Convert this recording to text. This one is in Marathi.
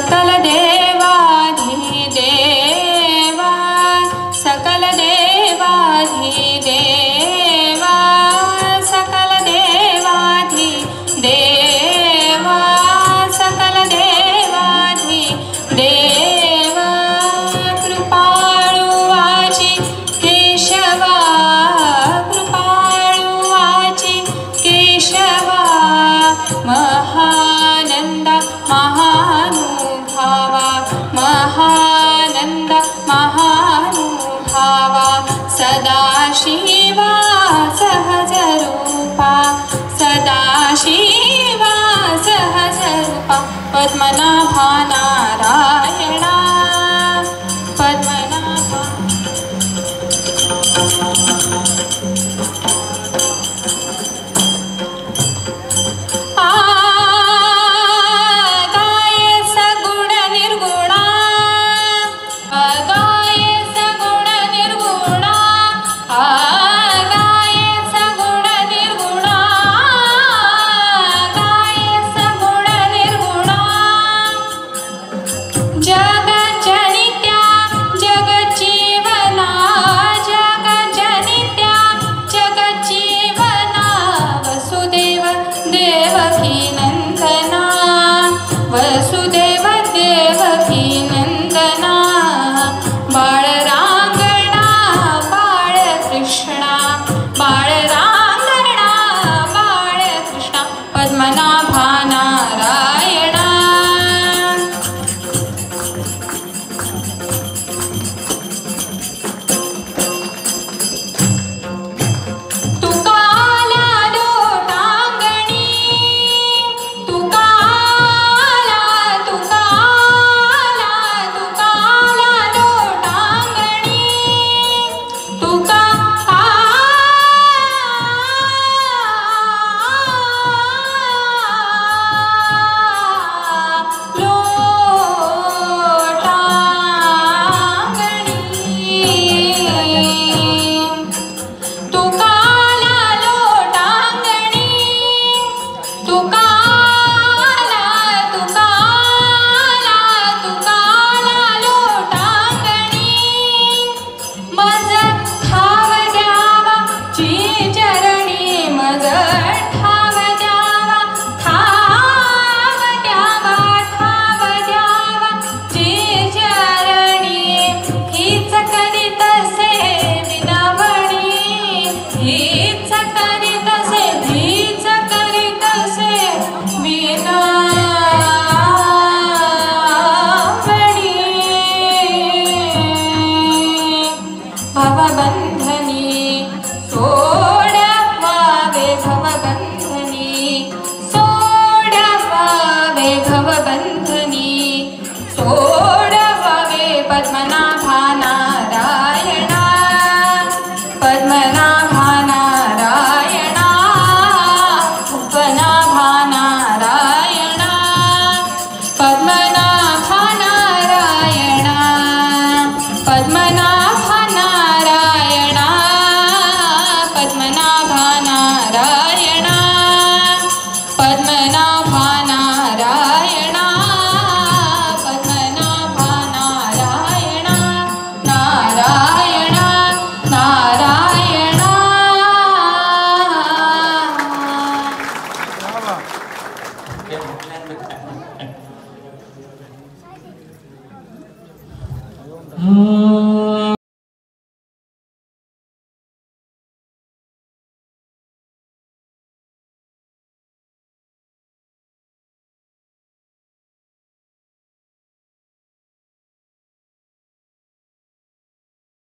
सकल देवाधिदेवा सकल देवाधिदेवा सकल देवाधिदेवा सकल देवाधिदेवा कृपाळु वाची केशवा कृपाळु वाची केशवा महानंद महानुभावा महानंद महानुभावा सदाशिवा सहजरूपा सदाशिवा सहजरूपा पद्मनाभा नारायणा पद्मनाभा वसुदेव देवकी नंदना बाळरांगणा बाळकृष्णा बाळरांगणा बाळकृष्णा पद्मनाभा नारायणा भवबंधनी सोडवावे भवबंधनी सोडवावे भवबंधनी सोडवावे पद्मनाभा नारायणा पद्मनाभा नारायणा पद्मनाभा नारायणा पद्मनाभा नारायणा पद्मनाभा नारायणा पद्मनाभा